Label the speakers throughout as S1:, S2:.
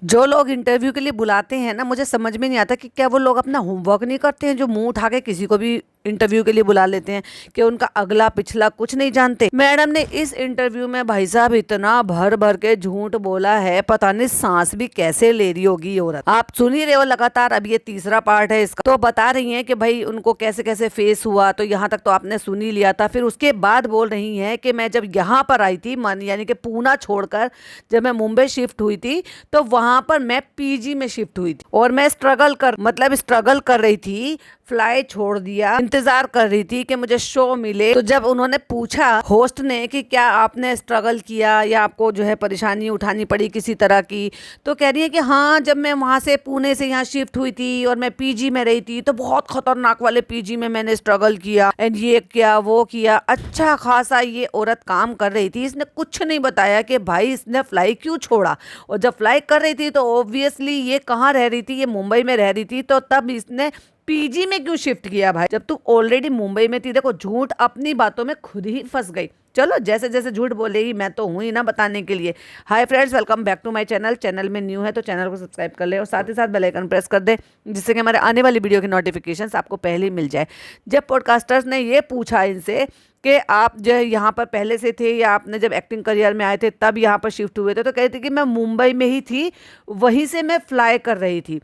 S1: जो लोग इंटरव्यू के लिए बुलाते हैं ना, मुझे समझ में नहीं आता कि क्या वो लोग अपना होमवर्क नहीं करते हैं, जो मुंह उठा के किसी को भी इंटरव्यू के लिए बुला लेते हैं, कि उनका अगला पिछला कुछ नहीं जानते। मैडम ने इस इंटरव्यू में भाई साहब इतना भर भर के झूठ बोला है, पता नहीं सांस भी कैसे ले रही होगी ये औरत। आप सुन ही रहे हो लगातार, अब ये तीसरा पार्ट है इसका। तो बता रही हैं कि भाई उनको कैसे कैसे फेस हुआ, तो यहाँ तक तो आपने सुन ही लिया था। फिर उसके बाद बोल रही हैं कि मैं जब यहाँ पर आई थी, मन यानी कि पूना छोड़कर जब मैं मुंबई शिफ्ट हुई थी, तो वहां पर मैं पीजी में शिफ्ट हुई थी और मैं स्ट्रगल कर रही थी, फ्लाई छोड़ दिया, इंतजार कर रही थी कि मुझे शो मिले। तो जब उन्होंने पूछा होस्ट ने कि क्या आपने स्ट्रगल किया या आपको जो है परेशानी उठानी पड़ी किसी तरह की, तो कह रही है कि हाँ, जब मैं वहां से पुणे से यहाँ शिफ्ट हुई थी और मैं पीजी में रही थी, तो बहुत खतरनाक वाले पीजी में मैंने स्ट्रगल किया एंड ये किया वो किया। अच्छा खासा ये औरत काम कर रही थी, इसने कुछ नहीं बताया कि भाई इसने फ्लाई क्यों छोड़ा। और जब फ्लाई कर रही थी तो ऑब्वियसली ये कहाँ रह रही थी, ये मुंबई में रह रही थी, तो तब इसने पीजी में क्यों शिफ्ट किया भाई, जब तू ऑलरेडी मुंबई में थी। देखो, झूठ अपनी बातों में खुद ही फंस गई। चलो, जैसे जैसे झूठ बोलेगी, मैं तो हूं ही ना बताने के लिए। Hi friends, welcome back to my channel. Channel में न्यू है तो चैनल को सब्सक्राइब कर ले और साथ ही साथ बेल आइकन प्रेस कर दे, जिससे कि हमारे आने वाली वीडियो की नोटिफिकेशंस आपको पहले ही मिल जाए। जब पॉडकास्टर्स ने ये पूछा इनसे कि आप जो है यहाँ पर पहले से थे या आपने जब एक्टिंग करियर में आए थे तब यहाँ पर शिफ्ट हुए थे, तो कहते कि मैं मुंबई में ही थी, वहीं से मैं फ्लाई कर रही थी।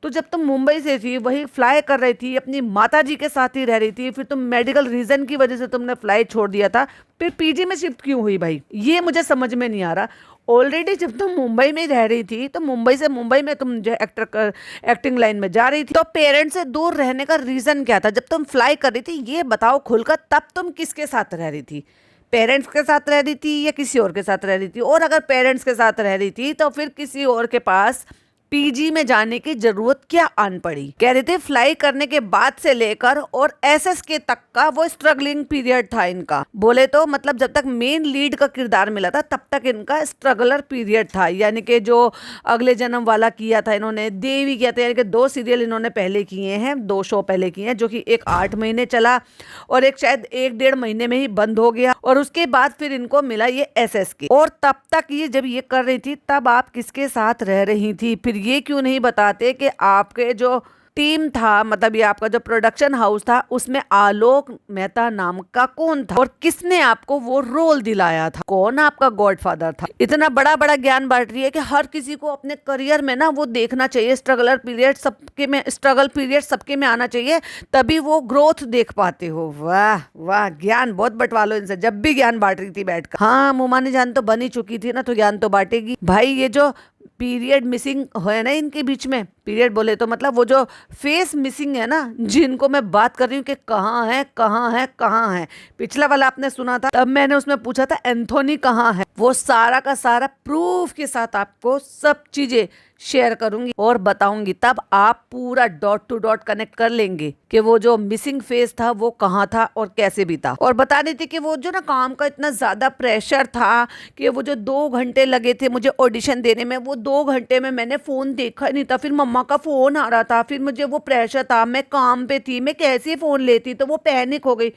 S1: तो जब तुम मुंबई से थी, वही फ्लाई कर रही थी, अपनी माता जी के साथ ही रह रही थी, फिर तुम मेडिकल रीजन की वजह से तुमने फ्लाइट छोड़ दिया था, फिर पीजी में शिफ्ट क्यों हुई भाई, ये मुझे समझ में नहीं आ रहा। ऑलरेडी जब तुम मुंबई में रह रही थी, तो मुंबई में तुम जो एक्टिंग लाइन में जा रही थी, तो पेरेंट्स से दूर रहने का रीजन क्या था? जब तुम फ्लाई कर रही थी, ये बताओ खुलकर, तब तुम किसके साथ रह रही थी? पेरेंट्स के साथ रह रही थी या किसी और के साथ रह रही थी? और अगर पेरेंट्स के साथ रह रही थी, तो फिर किसी और के पास पीजी में जाने की जरूरत क्या आन पड़ी? कह रहे थे फ्लाई करने के बाद से लेकर और एसएस के तक का वो स्ट्रगलिंग पीरियड था इनका। बोले तो मतलब जब तक मेन लीड का किरदार मिला था, तब तक इनका स्ट्रगलर पीरियड था। यानी कि जो अगले जन्म वाला किया था इन्होंने, देवी किया था, यानी कि 2 सीरियल इन्होंने पहले किए हैं, 2 शो पहले किए हैं, जो कि एक 8 महीने चला और एक शायद 1-1.5 महीने में ही बंद हो गया। और उसके बाद फिर इनको मिला ये एसएस के। और तब तक ये जब ये कर रही थी, तब आप किसके साथ रह रही थी? फिर ये क्यों नहीं बताते कि आपके जो टीम था, मतलब ये आपका जो प्रोडक्शन हाउस था, उसमें आलोक मेहता नाम का कौन था और किसने आपको वो रोल दिलाया था? कौन आपका गॉडफादर था? इतना बड़ा बड़ा ज्ञान बांट रही है कि हर किसी को अपने करियर में ना वो देखना चाहिए, स्ट्रगल पीरियड सबके में आना चाहिए, तभी वो ग्रोथ देख पाते हो। वाह वाह, ज्ञान बहुत बंटवा लो इनसे। जब भी ज्ञान बांट रही थी बैठकर, हाँ, मुमानी जान तो बनी चुकी थी ना, तो ज्ञान तो बांटेगी भाई। ये जो पीरियड मिसिंग है ना इनके बीच में, पीरियड बोले तो मतलब वो जो फेस मिसिंग है ना, जिनको मैं बात कर रही हूँ कि कहाँ है कहाँ है कहाँ है। पिछला वाला आपने सुना था, तब मैंने उसमें पूछा था एंथोनी कहाँ है। वो सारा का सारा प्रूफ के साथ आपको सब चीजें शेयर करूंगी और बताऊंगी, तब आप पूरा डॉट टू डॉट कनेक्ट कर लेंगे कि वो जो मिसिंग फेस था वो कहाँ था और कैसे भी था। और बता रही थी कि वो जो ना काम का इतना ज्यादा प्रेशर था कि वो जो 2 घंटे लगे थे मुझे ऑडिशन देने में, वो 2 घंटे में मैंने फोन देखा नहीं था। फिर मम्मा का फोन आ रहा था, फिर मुझे वो प्रेशर था, मैं काम पे थी, मैं कैसे फोन लेती, तो वो पैनिक हो गई।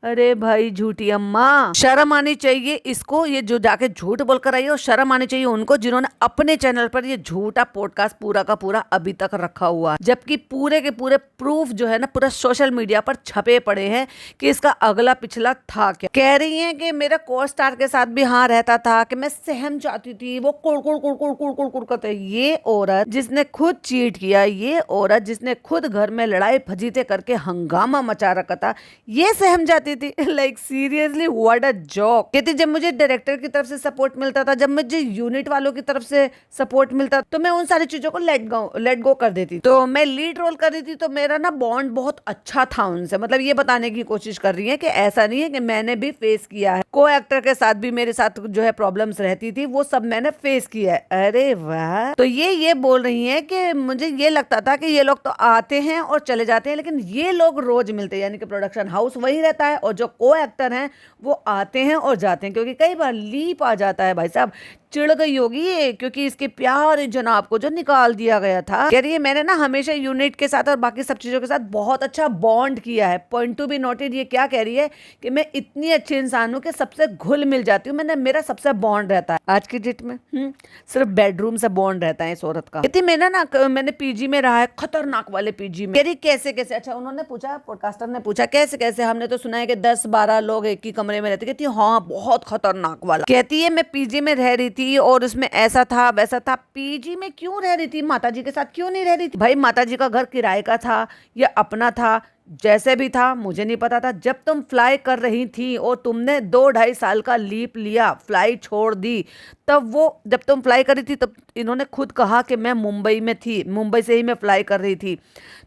S1: अरे भाई झूठी अम्मा, शर्म आनी चाहिए इसको, ये जो जाके झूठ बोलकर आई है, और शर्म आनी चाहिए उनको जिन्होंने अपने चैनल पर ये झूठा पॉडकास्ट पूरा का पूरा अभी तक रखा हुआ है, जबकि पूरे के पूरे प्रूफ जो है ना पूरा सोशल मीडिया पर छपे पड़े हैं कि इसका अगला पिछला था क्या। कह रही है कि मेरा को स्टार के साथ भी हाँ रहता था, कि मैं सहम जाती थी, वो कुड़ कुड़ कुड़ कुड़ कुड़ कुड़ कुड़ करते। ये औरत जिसने खुद चीट किया, ये औरत जिसने खुद घर में लड़ाई फजीते करके हंगामा मचा रखा था, ये सहम जाती थी। Like seriously what a joke. कहती जब मुझे डायरेक्टर की तरफ से सपोर्ट मिलता था, जब मुझे यूनिट वालों की तरफ से सपोर्ट मिलता, तो मैं उन सारी चीजों को लेट गो कर देती। तो मैं लीड रोल कर रही थी, तो मेरा ना बॉन्ड बहुत अच्छा था उनसे। मतलब ये बताने की कोशिश कर रही है कि ऐसा नहीं है कि मैंने भी फेस किया है, को एक्टर के साथ भी मेरे साथ जो है प्रॉब्लम्स रहती थी, वो सब मैंने फेस किया है। अरे वाह। तो ये बोल रही है कि मुझे ये लगता था कि ये लोग तो आते हैं और चले जाते हैं, लेकिन ये लोग रोज मिलते हैं, यानी कि प्रोडक्शन हाउस वही रहता है और जो को एक्टर हैं वो आते हैं और जाते हैं, क्योंकि कई बार लीप आ जाता है भाई साहब। चिढ़ गई होगी ये, क्योंकि इसके प्यारे जनाब को जो निकाल दिया गया था। कह रही है मैंने ना हमेशा यूनिट के साथ और बाकी सब चीजों के साथ बहुत अच्छा बॉन्ड किया है। Point to be noted. ये क्या कह रही है कि मैं इतनी अच्छी इंसान हूँ कि सबसे घुल मिल जाती हूँ, मैंने मेरा सबसे बॉन्ड रहता है। आज की डेट में सिर्फ बेडरूम से बॉन्ड रहता है इस औरत का। कहती मैंने पीजी में रहा है, खतरनाक वाले पीजी में। कह रही कैसे कैसे? अच्छा, उन्होंने पूछा, पॉडकास्टर ने पूछा कैसे कैसे, हमने तो सुना है कि 10-12 लोग एक ही कमरे में रहते। कहती हाँ बहुत खतरनाक वाला। कहती है मैं पीजी में रह रही थी और उसमें ऐसा था वैसा था। पीजी में क्यों रह रही थी? माताजी के साथ क्यों नहीं रह रही थी? भाई माताजी का घर किराए का था या अपना था, जैसे भी था मुझे नहीं पता था। जब तुम फ्लाई कर रही थी और तुमने 2-2.5 साल का लीप लिया, फ्लाई छोड़ दी, तब वो जब तुम फ्लाई कर रही थी तब इन्होंने खुद कहा कि मैं मुंबई में थी, मुंबई से ही मैं फ्लाई कर रही थी।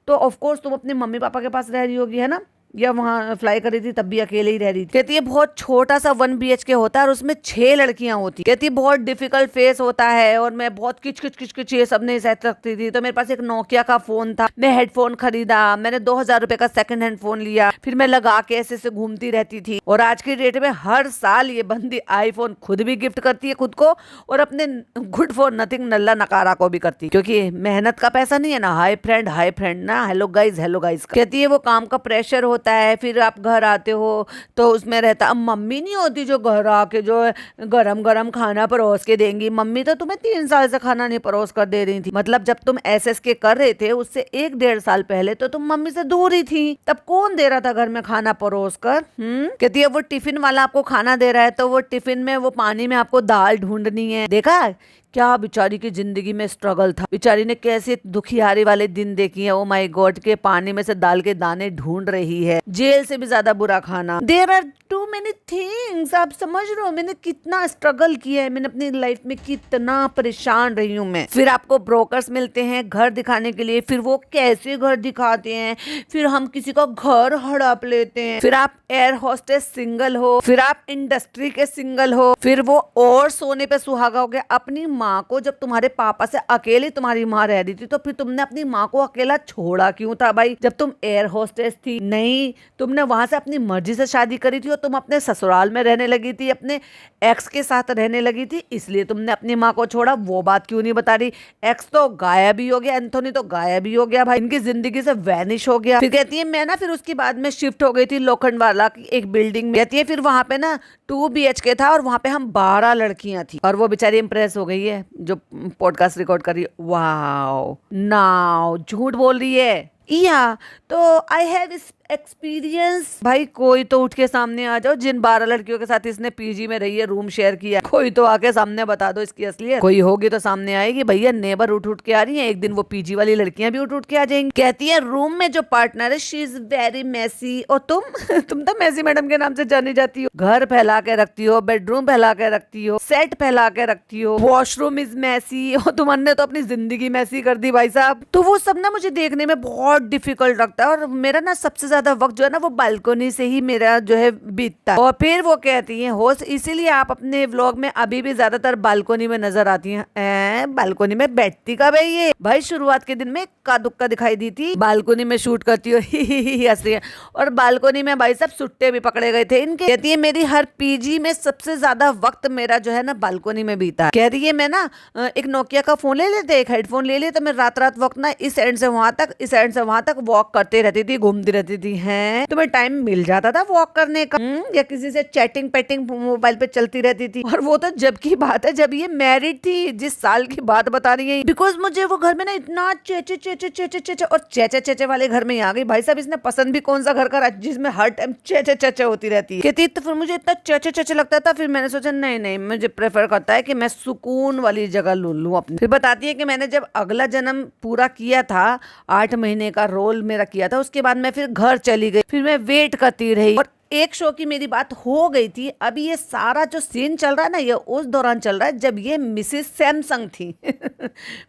S1: तो ऑफ कोर्स तुम अपने मम्मी पापा के पास रह रही होगी, है ना, या वहां फ्लाई कर रही थी तब भी अकेले ही रह रही थी। कहती है बहुत छोटा सा 1 BHK होता है और उसमें 6 लड़कियां होती। कहती है बहुत डिफिकल्ट फेस होता है और मैं बहुत किच ये सब नहीं सहत सकती थी। तो मेरे पास एक नोकिया का फोन था, मैं हेडफोन खरीदा, मैंने 2000 रुपए का सेकंड हैंड फोन लिया, फिर मैं लगा के ऐसे घूमती रहती थी। और आज की डेट में हर साल ये बंदी आईफोन खुद भी गिफ्ट करती है खुद को और अपने गुड फॉर नथिंग नल्ला नकारा को भी करती है, क्योंकि मेहनत का पैसा नहीं है ना। हाई फ्रेंड ना, हेलो गाइज। कहती है वो काम का प्रेशर होता है, फिर आप घर आते हो तो उसमें रहता। अब मम्मी नहीं होती जो घर आके जो गरम गरम खाना परोस के देंगी। मम्मी तो तुम्हें 3 साल से खाना नहीं परोस कर दे रही थी। मतलब जब तुम SSK कर रहे थे उससे 1-1.5 साल पहले तो तुम मम्मी से दूर ही थी, तब कौन दे रहा था घर में खाना परोस कर? कहती है वो टिफिन वाला आपको खाना दे रहा है तो वो टिफिन में वो पानी में आपको दाल ढूंढनी है। देखा क्या बेचारी की जिंदगी में स्ट्रगल था। बेचारी ने कैसे दुखियारी वाले दिन देखी है। ओ माय गॉड, के पानी में से दाल के दाने ढूंढ रही है। जेल से भी ज्यादा बुरा खाना। There are too many things. आप समझ रहे हो मैंने कितना स्ट्रगल किया है, मैंने अपनी लाइफ में कितना परेशान रही हूँ मैं। फिर आपको ब्रोकर्स मिलते हैं घर दिखाने के लिए, फिर वो कैसे घर दिखाते हैं, फिर हम किसी का घर हड़प लेते हैं, फिर आप एयर होस्टेस सिंगल हो, फिर आप इंडस्ट्री के सिंगल हो, फिर वो और सोने पे सुहागा हो गया। अपनी माँ को जब तुम्हारे पापा से अकेली तुम्हारी माँ रह रही थी तो फिर तुमने अपनी माँ को अकेला छोड़ा क्यों था भाई? जब तुम एयर होस्टेस थी, नहीं, तुमने वहां से अपनी मर्जी से शादी करी थी और तुम अपने ससुराल में रहने लगी थी, अपने एक्स के साथ रहने लगी थी, इसलिए तुमने अपनी माँ को छोड़ा। वो बात क्यों नहीं बता रही? एक्स तो गायब ही हो गया, एंथोनी तो गायब ही हो गया भाई, इनकी जिंदगी से वैनिश हो गया। फिर कहती है मैं ना फिर उसके बाद में शिफ्ट हो गई थी लोखंडवाला की एक बिल्डिंग में। कहती है फिर वहां पे ना 2 BHK था और वहां पे हम 12 लड़कियां थी। और वो बेचारी इंप्रेस हो गई है जो पॉडकास्ट रिकॉर्ड कर रही है। वाओ, नाउ झूठ बोल रही है या तो आई हैव एक्सपीरियंस। भाई कोई तो उठ के सामने आ जाओ, जिन 12 लड़कियों के साथ इसने पीजी में रही है, रूम शेयर किया, कोई तो आके सामने बता दो इसकी असलियत। कोई होगी तो सामने आएगी। भैया नेबर उठ के आ रही है, एक दिन वो पीजी वाली लड़कियां भी उठ के आ जाएंगी। कहती है रूम में जो पार्टनर है शी इज वेरी मेसी। और तुम तो मेसी मैडम के नाम से जानी जाती हो। घर फैला के रखती हो, बेडरूम फैला के रखती हो, सेट फैला के रखती हो, वॉशरूम इज मेसी। और तुमने तो अपनी जिंदगी मेसी कर दी भाई साहब। तो वो सब ना मुझे देखने में बहुत डिफिकल्ट लगता है और मेरा ना सबसे ज्यादा वक्त जो है ना वो बालकनी से ही मेरा जो है बीतता है। और फिर वो कहती हैं होस्ट इसीलिए आप अपने व्लॉग में अभी भी ज्यादातर बालकनी में नजर आती हैं। बालकनी में बैठती कब है ये? भाई शुरुआत के दिन में इक्का दुक्का दिखाई दी थी, बालकनी में शूट करती हो हंस रही है। और बालकनी में भाई साहब सुट्टे भी पकड़े गए थे इनके। कहती है मेरी हर पीजी में सबसे ज्यादा वक्त मेरा जो है ना बालकनी में बीता। कह रही है मैं ना एक नोकिया का फोन ले लेते, एक हेडफोन ले लिए, तो मैं रात वक्त ना इस एंड से वहां तक, इस एंड से वहां तक वॉक करते रहती थी, घूमती रहती थी। हैं तुम्हें टाइम मिल जाता था वॉक करने का? या किसी से चैटिंग पैटिंग मोबाइल पे चलती रहती थी? और वो तो जब की बात है जब ये मैरिड थी, जिस साल की बात बता रही है। बिकॉज मुझे वो घर में ना इतना चेचे और चेचे वाले घर में आ गई भाई साहब। इसने पसंद भी कौन सा घर करा जिसमें हर टाइम चेचे होती रहती है। कहती तो फिर मुझे इतना चेचे लगता था, फिर मैंने सोचा नहीं मुझे प्रेफर करता है कि मैं सुकून वाली जगह लूं अपनी। फिर बताती है कि मैंने जब अगला जन्म पूरा किया था, 8 महीने का रोल मेरा किया था, उसके बाद मैं फिर घर चली गई। फिर मैं वेट करती रही और एक शो की मेरी बात हो गई थी। अभी ये सारा जो सीन चल रहा है ना ये उस दौरान चल रहा है जब ये मिसेस सैमसंग थी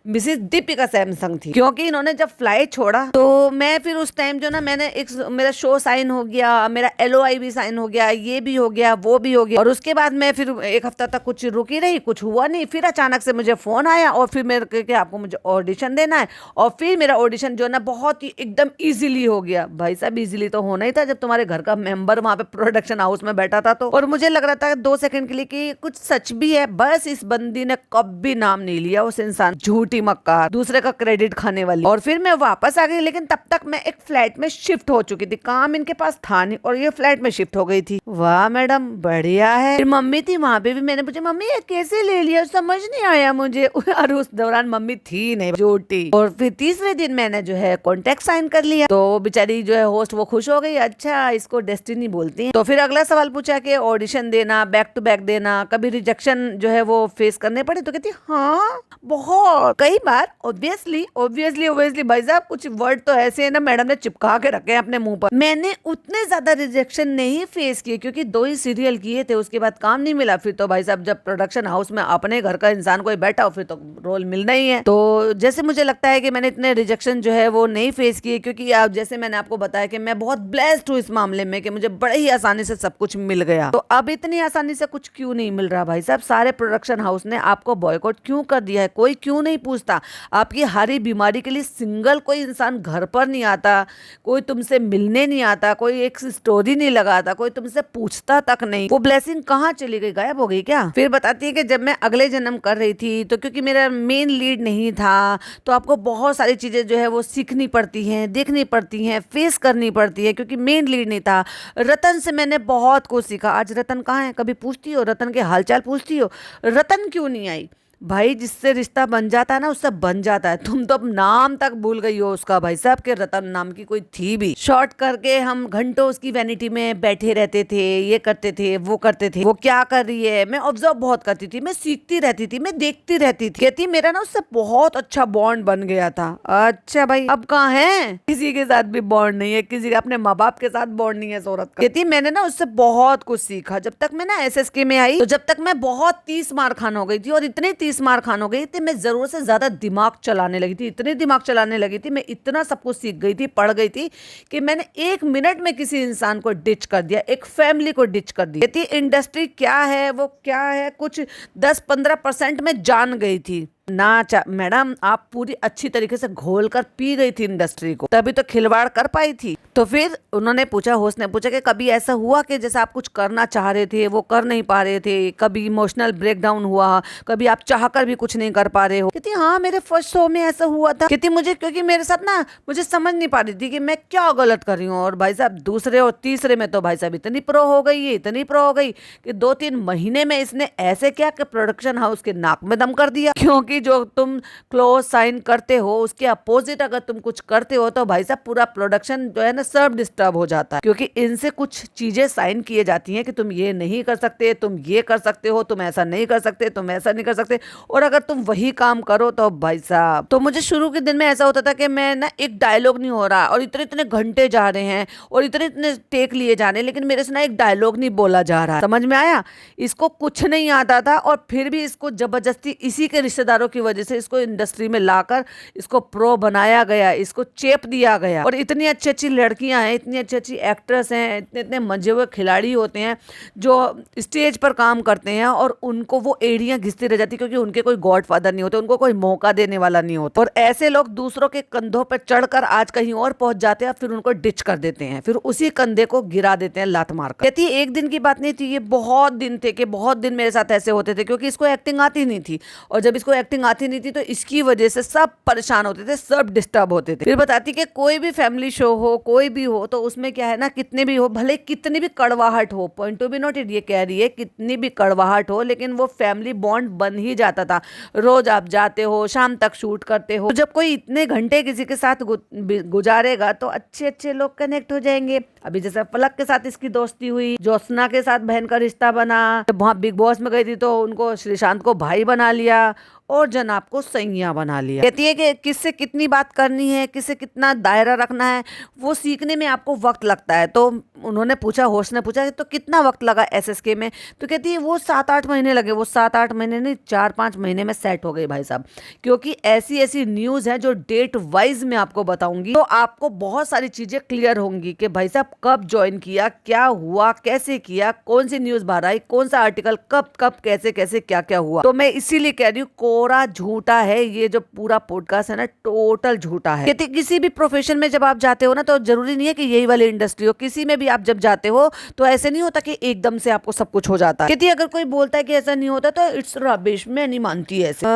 S1: मिसेस दीपिका सैमसंग थी। क्योंकि इन्होंने जब फ्लाइट छोड़ा तो मैं फिर उस टाइम जो ना मैंने एक मेरा शो साइन हो गया, मेरा LOI भी साइन हो गया, ये भी हो गया, वो भी हो गया। और उसके बाद मैं फिर 1 हफ्ता तक कुछ रुकी रही, कुछ हुआ नहीं। फिर अचानक से मुझे फोन आया और फिर मेरे के आपको मुझे ऑडिशन देना है। और फिर मेरा ऑडिशन जो है ना बहुत ही एकदम ईजिली हो गया। भाई साहब ईजिली तो होना ही था जब तुम्हारे घर का मेंबर वहाँ पे प्रोडक्शन हाउस में बैठा था तो, और मुझे लग रहा था 2 सेकंड के लिए कि कुछ सच भी है। बस इस बंदी ने कभी नाम नहीं लिया उस इंसान, झूठी मक्कार, दूसरे का क्रेडिट खाने वाली। और फिर मैं वापस आ गई, लेकिन तब तक मैं एक फ्लैट में शिफ्ट हो चुकी थी, काम इनके पास था नहीं और ये फ्लैट में शिफ्ट हो गई थी। वाह मैडम बढ़िया है। फिर मम्मी थी वहाँ पे भी, मैंने पूछा मम्मी ये कैसे ले लिया, समझ नहीं आया मुझे। और उस दौरान मम्मी थी नहीं, झूठी। और फिर तीसरे दिन मैंने जो है कॉन्ट्रैक्ट साइन कर लिया, तो बेचारी जो है होस्ट वो खुश हो गई, अच्छा इसको डेस्टिनी बोलती हैं। तो फिर अगला सवाल पूछा कि ऑडिशन देना, बैक टू बैक देना, कभी रिजेक्शन जो है वो फेस करने पड़े? तो कहती हाँ बहुत, कई बार। ऑब्वियसली भाई साहब कुछ वर्ड तो ऐसे है ना मैडम ने चिपका के रखे हैं अपने मुंह पर। मैंने उतने ज्यादा रिजेक्शन नहीं फेस किए क्योंकि 2 ही सीरियल किए थे, उसके बाद काम नहीं मिला। फिर तो भाई साहब जब प्रोडक्शन हाउस में अपने घर का इंसान कोई बैठा हो फिर तो रोल मिलना ही है। तो जैसे मुझे लगता है कि मैंने इतने रिजेक्शन जो है वो नहीं फेस किए, क्योंकि जैसे मैंने आपको बताया कि मैं बहुत ब्लेस्ड हूँ इस मामले में कि मुझे बड़े ही आसानी से सब कुछ मिल गया। तो अब इतनी आसानी से कुछ क्यों नहीं मिल रहा भाई साहब? सारे प्रोडक्शन हाउस ने आपको बॉयकॉट क्यों कर दिया है? कोई क्यों नहीं पूछता? आपकी हर बीमारी के लिए सिंगल कोई इंसान घर पर नहीं आता, कोई तुमसे मिलने नहीं आता, कोई एक स्टोरी नहीं लगाता, कोई तुमसे पूछता तक नहीं। वो ब्लेसिंग कहाँ चली गई, गायब हो गई क्या? फिर बताती है कि जब मैं अगले जन्म कर रही थी तो क्योंकि मेरा मेन लीड नहीं था तो आपको बहुत सारी चीजें जो है वो सीखनी पड़ती हैं, देखनी पड़ती हैं, फेस करनी पड़ती है, क्योंकि मेन लीड नहीं था। रतन से मैंने बहुत कुछ सीखा। आज रतन कहाँ है? कभी पूछती हो रतन के हालचाल पूछती हो? रतन क्यों नहीं आई? भाई जिससे रिश्ता बन जाता है ना उससे बन जाता है। तुम तो अब नाम तक भूल गई हो उसका भाई साहब के रतन नाम की कोई थी भी। शॉर्ट करके हम घंटों उसकी वैनिटी में बैठे रहते थे, ये करते थे वो करते थे, वो क्या कर रही है। मैं ऑब्जर्व बहुत करती थी, मैं सीखती रहती थी, मैं देखती रहती थी। कहती मेरा ना उससे बहुत अच्छा बॉन्ड बन गया था। अच्छा भाई अब कहाँ है? किसी के साथ भी बॉन्ड नहीं है, किसी का अपने माँ बाप के साथ बॉन्ड नहीं है औरत का। कहती मैंने ना उससे बहुत कुछ सीखा। जब तक मैं ना SSK में आई तो जब तक मैं बहुत 30 मार खान हो गई थी, और इतनी 30 मार खान हो गई थी मैं जरूरत से ज्यादा दिमाग चलाने लगी थी, इतनी दिमाग चलाने लगी थी, मैं इतना सब कुछ सीख गई थी, पढ़ गई थी कि मैंने 1 मिनट में किसी इंसान को डिच कर दिया, एक फैमिली को डिच कर दिया। कहती इंडस्ट्री क्या है, वो क्या है, कुछ 10-15% में जान गई थी ना। मैडम आप पूरी अच्छी तरीके से घोल कर पी गई थी इंडस्ट्री को, तभी तो खिलवाड़ कर पाई थी। तो फिर उन्होंने पूछा, होस्ट ने पूछा कि कभी ऐसा हुआ कि जैसे आप कुछ करना चाह रहे थे वो कर नहीं पा रहे थे, कभी इमोशनल ब्रेकडाउन हुआ, कभी आप चाहकर भी कुछ नहीं कर पा रहे हो? कहती हाँ मेरे फर्स्ट शो में ऐसा हुआ था। कहती मुझे क्योंकि मेरे साथ ना मुझे समझ नहीं पा रही थी कि मैं क्या गलत कर रही हूँ। और भाई साहब दूसरे और तीसरे में तो भाई साहब इतनी प्रो हो गई है, इतनी प्रो हो गई कि 2-3 महीने में इसने ऐसे क्या कि प्रोडक्शन हाउस के नाक में दम कर दिया। क्योंकि जो तुम क्लोज साइन करते हो उसके अपोजिट अगर तुम कुछ करते हो तो भाई साहब पूरा प्रोडक्शन जो है ना सब डिस्टर्ब हो जाता है, क्योंकि इनसे कुछ चीजें साइन किए जाती हैं कि तुम ये नहीं कर सकते, तुम ये कर सकते हो, तुम ऐसा नहीं कर सकते, तुम ऐसा नहीं कर सकते। और अगर तुम वही काम करो तो भाई साहब, तो मुझे शुरू के दिन में ऐसा होता था कि मैं ना एक डायलॉग नहीं हो रहा और इतने इतने घंटे जा रहे हैं और इतने इतने टेक लिए जा रहे हैं, लेकिन मेरे से ना एक डायलॉग नहीं बोला जा रहा। समझ में आया? इसको कुछ नहीं आता था और फिर भी इसको जबरदस्ती इसी के रिश्तेदारों की वजह से इसको इंडस्ट्री में लाकर इसको प्रो बनाया गया, इसको चेप दिया गया। और इतनी अच्छी अच्छी लड़कियां हैं, इतनी अच्छी अच्छी एक्ट्रेस हैं, इतने इतने मजे हुए खिलाड़ी होते हैं जो स्टेज पर काम करते हैं और उनको वो एड़ियां घिसती रह जाती क्योंकि उनके कोई गॉडफादर नहीं होते, उनको कोई मौका देने वाला नहीं होता। और ऐसे लोग दूसरों के कंधों पर चढ़कर आज कहीं और पहुंच जाते हैं, फिर उनको डिच कर देते हैं, फिर उसी कंधे को गिरा देते हैं लात मारकर। कहती है एक दिन की बात नहीं थी, ये बहुत दिन थे कि बहुत दिन मेरे साथ ऐसे होते थे, क्योंकि इसको एक्टिंग आती नहीं थी और जब इसको एक्टिंग आती नहीं थी तो इसकी वजह से सब परेशान होते थे, सब डिस्टर्ब होते थे। फिर बताती कि कोई भी फैमिली शो हो, कोई भी हो, तो उसमें क्या है ना, कितने भी हो, भले कितनी भी कड़वाहट हो, पॉइंट टू बी नोटेड ये कह रही है, कितनी भी कड़वाहट हो, लेकिन वो फैमिली बॉन्ड बन ही जाता था। रोज आप जाते हो, शाम तक शूट करते हो, तो जब कोई इतने घंटे किसी के साथ गुजारेगा तो अच्छे अच्छे लोग कनेक्ट हो जाएंगे। अभी जैसे पलक के साथ इसकी दोस्ती हुई, ज्योत्सना के साथ बहन का रिश्ता बना, जब वहां बिग बॉस में गई थी तो उनको श्रीशांत को भाई बना लिया और जनाब को सैया बना लिया। कहती है कि किससे कितनी बात करनी है, किससे कितना दायरा रखना है, वो सीखने में आपको वक्त लगता है। तो उन्होंने पूछा, होस्ट ने पूछा तो कितना वक्त लगा SSK में? तो कहती है वो 7-8 महीने लगे। वो 7-8 महीने नहीं, 4-5 महीने में सेट हो गई भाई साहब, क्योंकि ऐसी ऐसी न्यूज है जो डेट वाइज में आपको बताऊंगी तो आपको बहुत सारी चीजें क्लियर होंगी कि भाई साहब कब ज्वाइन किया, क्या हुआ, कैसे किया, कौन सी न्यूज बाहर आई, कौन सा आर्टिकल, कब कब कैसे कैसे क्या क्या हुआ। तो मैं इसीलिए कह रही हूँ कोरा झूठा है। ये जो पूरा पॉडकास्ट है ना, टोटल झूठा है। कहती किसी भी प्रोफेशन में जब आप जाते हो ना, तो जरूरी नहीं है कि यही वाली इंडस्ट्री हो, किसी में भी आप जब जाते हो तो ऐसे नहीं होता कि एकदम से आपको सब कुछ हो जाता है। कहती है अगर कोई बोलता है कि ऐसा नहीं होता तो इट्स रबिश, मैं नहीं मानती ऐसे।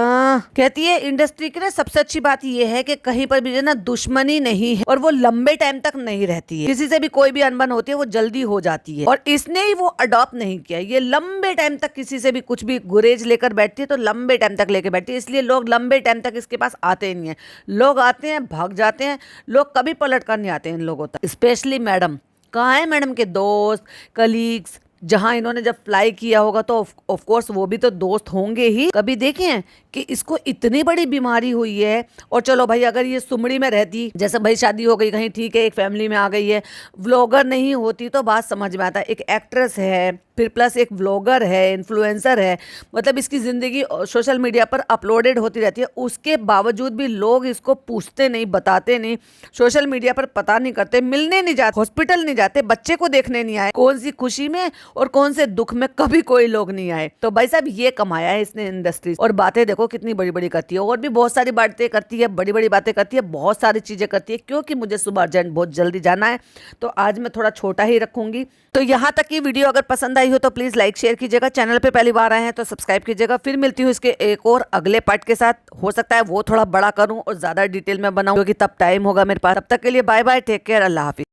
S1: कहती है इंडस्ट्री की ना सबसे अच्छी बात ये है कि कहीं पर भी ना दुश्मनी नहीं है और वो लंबे टाइम तक नहीं रहती है। किसी से भी कोई भी अनबन होती है वो जल्दी हो जाती है, और इसने ही वो अडॉप्ट नहीं किया। ये लंबे टाइम तक किसी से भी कुछ भी गुरेज लेकर बैठती है तो लंबे टाइम तक लेकर बैठती है, इसलिए लोग लंबे टाइम तक इसके पास आते ही नहीं है। लोग आते हैं भाग जाते हैं, लोग कभी पलट कर नहीं आते इन लोगों तक। स्पेशली मैडम, कहाँ है मैडम के दोस्त कलीग्स? जहां इन्होंने जब फ्लाई किया होगा तो ऑफ कोर्स वो भी तो दोस्त होंगे ही। कभी देखे हैं कि इसको इतनी बड़ी बीमारी हुई है? और चलो भाई, अगर ये सुमड़ी में रहती, जैसे भाई शादी हो गई कहीं, ठीक है, एक फैमिली में आ गई है, व्लॉगर नहीं होती तो बात समझ में आता है। एक एक्ट्रेस है, फिर प्लस एक व्लॉगर है, इन्फ्लुएंसर है, मतलब इसकी जिंदगी सोशल मीडिया पर अपलोडेड होती रहती है। उसके बावजूद भी लोग इसको पूछते नहीं, बताते नहीं, सोशल मीडिया पर पता नहीं करते, मिलने नहीं जाते, हॉस्पिटल नहीं जाते, बच्चे को देखने नहीं आए, कौन सी खुशी में और कौन से दुख में कभी कोई लोग नहीं आए। तो भाई साहब ये कमाया है इसने इंडस्ट्री। और बातें देखो कितनी बड़ी बड़ी करती है, और भी बहुत सारी बातें करती है, बड़ी बड़ी बातें करती है, बहुत सारी चीजें करती है। क्योंकि मुझे सुबह अर्जेंट बहुत जल्दी जाना है तो आज मैं थोड़ा छोटा ही रखूंगी। तो यहाँ तक की वीडियो अगर पसंद आई हो तो प्लीज लाइक शेयर कीजिएगा। चैनल पे पहली बार आए हैं तो सब्सक्राइब कीजिएगा। फिर मिलती हूँ इसके एक और अगले पार्ट के साथ। हो सकता है वो थोड़ा बड़ा करूँ और ज्यादा डिटेल में बनाऊं, क्योंकि तब टाइम होगा मेरे पास। तब तक के लिए बाय बाय, टेक केयर, अल्लाह हाफिज।